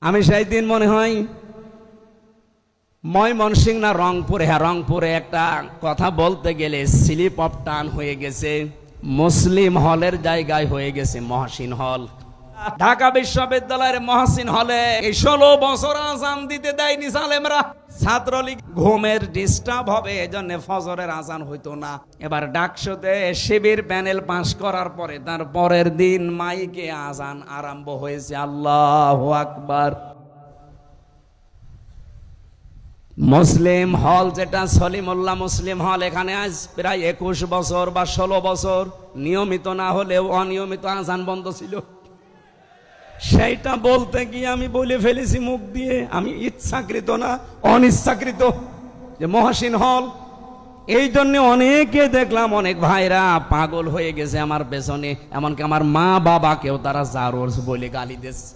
আমি সেই দিন মনে হয় ময়মনসিংহ না রংপুরে, হ্যাঁ রংপুরে একটা কথা বলতে গেলে স্লিপ অফ টান হয়ে গেছে, মুসলিম হলের জায়গায় হয়ে গেছে মহসিন হল। ঢাকা বিশ্ববিদ্যালয়ের মহসিন হলে এই 16 বছর আজান দিতে দেয়নি সালেমরা। ছাত্রলীগ ঘুমের ডিস্টার্ব হবে এজন্য ফজরের আজান হইতো না। এবার ডাকসুতে শিবির প্যানেল পাস করার পরে তার পরের দিন মাইকে আজান আরম্ভ হয়েছে, আল্লাহু আকবার। মুসলিম হল যেটা সলিমুল্লাহ মুসলিম হল, এখানে আজ প্রায় 21 বছর বা 16 বছর নিয়মিত না হলেও অনিয়মিত আজান বন্ধ ছিল। সেইটা বলতে গিয়ে আমি বলে ফেলেছি মুখ দিয়ে, আমি ইচ্ছাকৃত না অনিচ্ছাকৃত, যে মহসিন হল। এই জন্য অনেকে দেখলাম অনেক ভাইরা পাগল হয়ে গেছে আমার পেছনে, এমনকি আমার মা বাবাকেও তারা জারোর বলে গালি দিচ্ছে।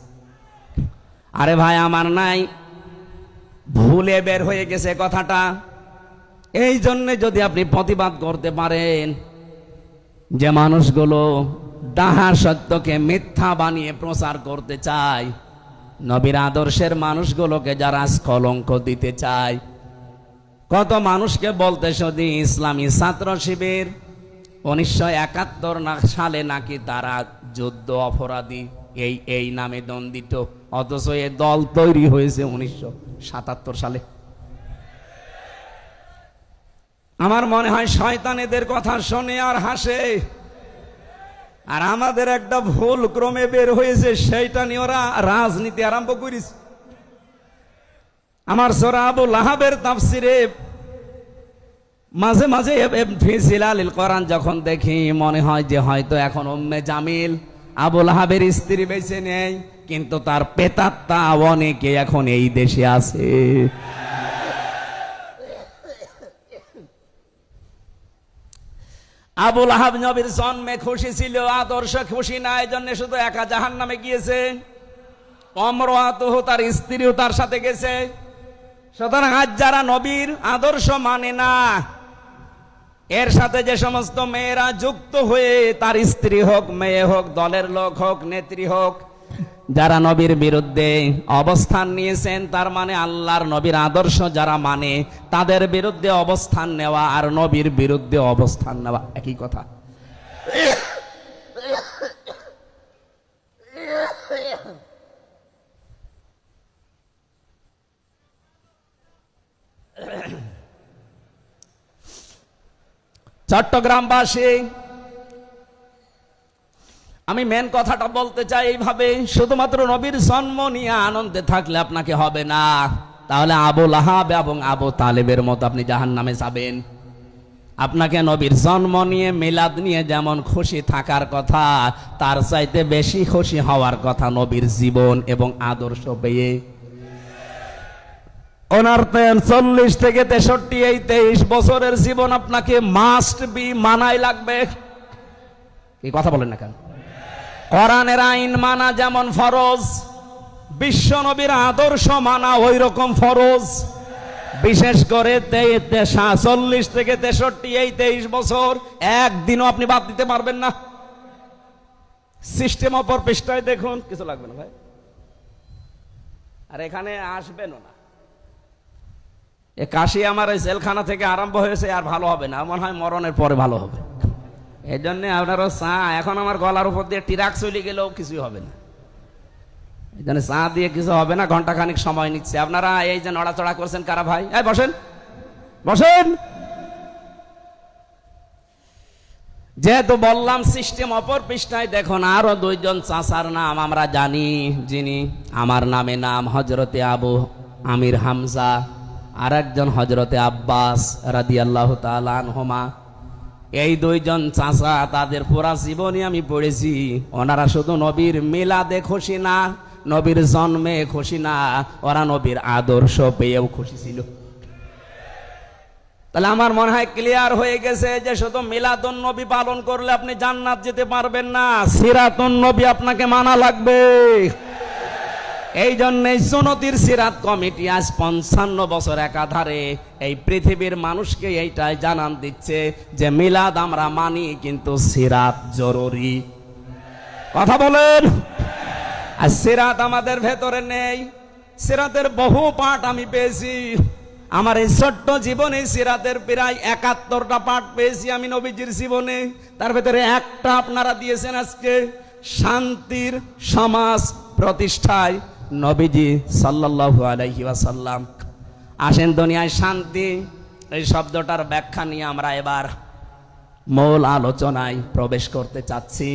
আরে ভাই আমার নাই, ভুলে বের হয়ে গেছে কথাটা। এই জন্য যদি আপনি প্রতিবাদ করতে পারেন যে মানুষগুলো ডাহা সত্যকে মিথ্যা বানিয়ে প্রচার করতে চায়, নবীর আদর্শের মানুষগুলোকে যারা কলঙ্ক দিতে চায়, কত মানুষকে বলতে শুধু ইসলামী ছাত্র শিবির 1971 সালে নাকি তারা যুদ্ধ অপরাধী এই নামে দণ্ডিত, অথচ এ দল তৈরি হয়েছে 1977 সালে। আমার মনে হয় শয়তান এদের কথা শোনে আর হাসে, আর আমাদের একটা ভুল ক্রমে বের হয়েছে, সেইটা নিয়ে ওরা রাজনীতি আরম্ভ করেছে। আমার সূরা আবু লাহাবের তাফসিরে মাঝে মাঝে ফি জিলালিল কোরআন যখন দেখি মনে হয় যে হয়তো এখন উম্মে জামিল আবু লাহাবের স্ত্রী বেঁচে নেই, কিন্তু তার পেতাত্তা অনেকে এখন এই দেশে আছে। আবু লাহাব নবীর জন্মে খুশি ছিল, আদর্শ খুশি না, এই জন্য শুধু একা জাহান্নামে গিয়েছে। অমরাতুহু তার স্ত্রীও তার সাথে গেছে। সুতরাং আজ যারা নবীর আদর্শ মানে না, এর সাথে যে সমস্ত মেয়েরা যুক্ত হয়ে, তার স্ত্রী হোক মেয়ে হোক দলের লোক হোক নেত্রী হোক, যারা নবীর বিরুদ্ধে অবস্থান নিয়েছেন, তার মানে আল্লাহর নবীর আদর্শ যারা মানে তাদের বিরুদ্ধে অবস্থান নেওয়া আর নবীর বিরুদ্ধে অবস্থান নেওয়া একই কথা। চট্টগ্রামবাসী, আমি মেন কথাটা বলতে চাই এইভাবে, শুধুমাত্র নবীর জন্ম নিয়ে আনন্দে থাকলে আপনাকে হবে না, তাহলে আবু লাহাব এবং আবু তালেবের মতো আপনি জাহান্নামে যাবেন। আপনাকে নবীর জন্ম নিয়ে মিলাদ নিয়ে যেমন খুশি থাকার কথা, তার চাইতে বেশি খুশি হওয়ার কথা নবীর জীবন এবং আদর্শ পেয়ে। ওনার 40 থেকে 63 এই 23 বছরের জীবন আপনাকে মাস্ট বি মানাই লাগবে। এই কথা বলেন না কেন? কোরআনের আইন মানা যেমন ফরজ, বিশ্ব নবীর আদর্শ মানা ওই রকম ফরজ। বিশেষ করে 40 থেকে 63 এই 23 বছর একদিনও আপনি বাদ দিতে পারবেন না। সিস্টেম অপর পৃষ্ঠায় দেখুন, কিছু লাগবে না ভাই, আর এখানে আসবেনও না। এ কাশি আমার এই জেলখানা থেকে আরম্ভ হয়েছে, আর ভালো হবে না, মনে হয় মরণের পরে ভালো হবে। এই জন্য আপনারও চা, এখন আমার গলার উপর দিয়ে টিরাক চলে গেলেও কিছুই হবে না, এই জন্য চা দিয়ে কিছু হবে না, ঘন্টাখানিক সময় নিচ্ছে। আপনারা এই যে নড়াচড়া করছেন কারা ভাই? এই বসেন বসেন। যেহেতু বললাম সিস্টেম অপর পৃষ্ঠায় দেখুন, আরো 2 জন চাচার নাম আমরা জানি, যিনি আমার নামে নাম হযরতে আবু আমির হামজা, আর একজন হযরতে আব্বাস রাদিয়াল্লাহু তাআলা আনহুমা। এই 2 জন চাচা, তাদের পুরা জীবনী আমি পড়েছি। ওনারা শুধু নবীর মিলাদে খুশি না, নবীর জন্মে খুশি না, ওরা নবীর আদর্শ পেয়েও খুশি ছিল। তাহলে আমার মনে হয় ক্লিয়ার হয়ে গেছে যে শুধু মিলাদুন নবী পালন করলে আপনি জান্নাত যেতে পারবেন না, সিরাতুন নবী আপনাকে মানা লাগবে। এই জন্যই সুন্নতির সিরাত কমিটি আজ 55 বছর একাধারে এই পৃথিবীর মানুষকে এইটাই জানান দিচ্ছে যে মিলাদ আমরা মানি, কিন্তু সিরাত জরুরি। কথা বলেন। আর সিরাত আমাদের ভেতরে নেই। সিরাতের বহু পাঠ আমি পেয়েছি। আমার এই ছোট্ট জীবনে সিরাতের প্রায় 71টা পাঠ পেয়েছি আমি নবীজির জীবনে। তার ভেতরে একটা আপনারা দিয়েছেন আজকে, শান্তির সমাজ প্রতিষ্ঠায় নবীজি সাল্লাল্লাহু আলাইহি ওয়াসাল্লাম। আসেন দুনিয়ায় শান্তি এই শব্দটার ব্যাখ্যা নিয়ে আমরা এবার মূল আলোচনায় প্রবেশ করতে চাচ্ছি।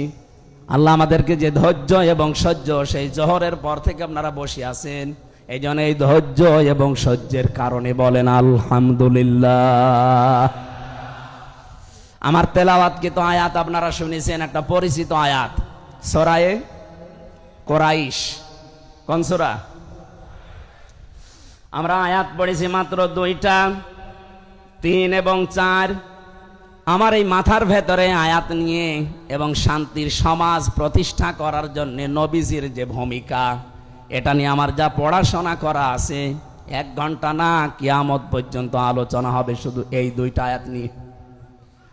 আল্লাহ আমাদেরকে যে ধৈর্য এবং সহ্য, সেই জোহরের পর থেকে আপনারা বসে আছেন, এই জন্য এই ধৈর্য এবং সহ্যের কারণে বলেন আলহামদুলিল্লাহ। আমার তেলাওয়াতকৃত আয়াত আপনারা শুনেছেন, একটা পরিচিত আয়াত সূরা কুরাইশ। কোন সূরা? আমরা আয়াত পড়েছি মাত্র 2টা, 3 এবং 4। আমার এই মাথার ভেতরে আয়াত নিয়ে এবং শান্তির সমাজ প্রতিষ্ঠা করার জন্য নবীজির যে ভূমিকা, এটা নিয়ে আমার যা পড়াশোনা করা আছে, 1 ঘন্টা না কিয়ামত পর্যন্ত আলোচনা হবে শুধু এই 2টা আয়াত নিয়ে।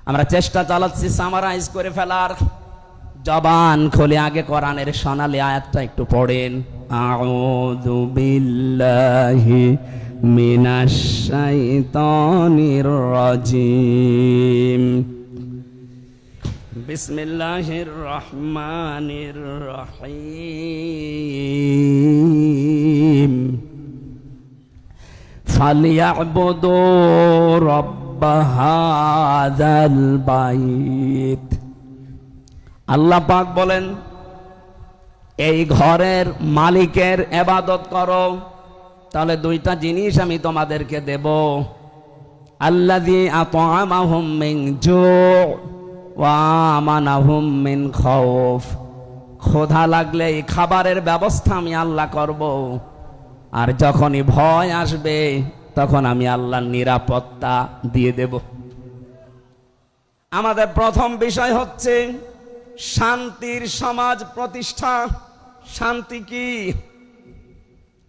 আমরা চেষ্টা চালাচ্ছি সামারাইজ করে ফেলার। জবান খুলে আগে কোরআনের সোনালী আয়াতটা একটু পড়েন। আউযু বিল্লাহি মিনাশ শাইতানির রাজিম। বিসমিল্লাহির রহমানির রহিম। ফালিয়াবুদু রাব্ব হাযাল বাইত। আল্লাহ পাক বলেন, এই ঘরের মালিকের ইবাদত করো। তাহলে 2টা জিনিস আমি তোমাদেরকে দেব। আল্লাযী আত'আমাহুম মিন জু' ওয়া আমানাহুম মিন খাউফ। ক্ষুধা লাগলে এই খাবারের ব্যবস্থা আমি আল্লাহ করব, আর যখনই ভয় আসবে তখন আমি আল্লাহর নিরাপত্তা দিয়ে দেব। আমাদের প্রথম বিষয় হচ্ছে শান্তির সমাজ প্রতিষ্ঠা। শান্তি কি?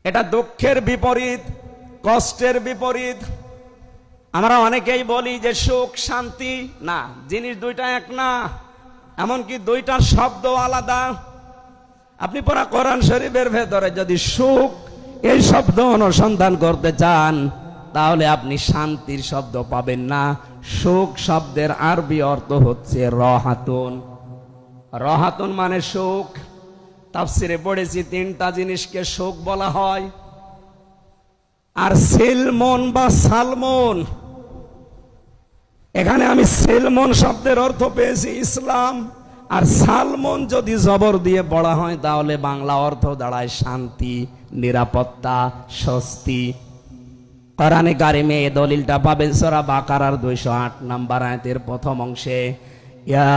এটা দুঃখের বিপরীত, কষ্টের বিপরীত। আমরা অনেকেই বলি যে সুখ শান্তি, না, জিনিস 2টা এক না, এমনকি 2টার শব্দ আলাদা। আপনি পুরা কোরআন শরীফের ভেতরে যদি সুখ এই শব্দ অনুসন্ধান করতে চান, তাহলে আপনি শান্তির শব্দ পাবেন না। সুখ শব্দের আরবি অর্থ হচ্ছে রাহাতুন। রাহাতুন মানে সুখ। তাফসিরে পড়েছি 3টা জিনিসকে সুখ বলা হয়। আর সিলমন বা সালমন, এখানে আমি সিলমন শব্দের অর্থ পেয়েছি ইসলাম, আর সালমন যদি জবর দিয়ে পড়া হয় তাহলে বাংলা অর্থ দাঁড়ায় শান্তি, নিরাপত্তা, স্বস্তি। কোরআনে কারিমে এই দলিলটা পাবেন সূরা বাকারার 208 নম্বর আয়াতের প্রথম অংশে। ইয়া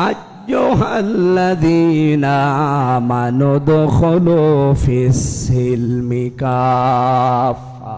আইয়ুহাল্লাযীনা আমানু দুখুলু ফিস সিলমি কাফা।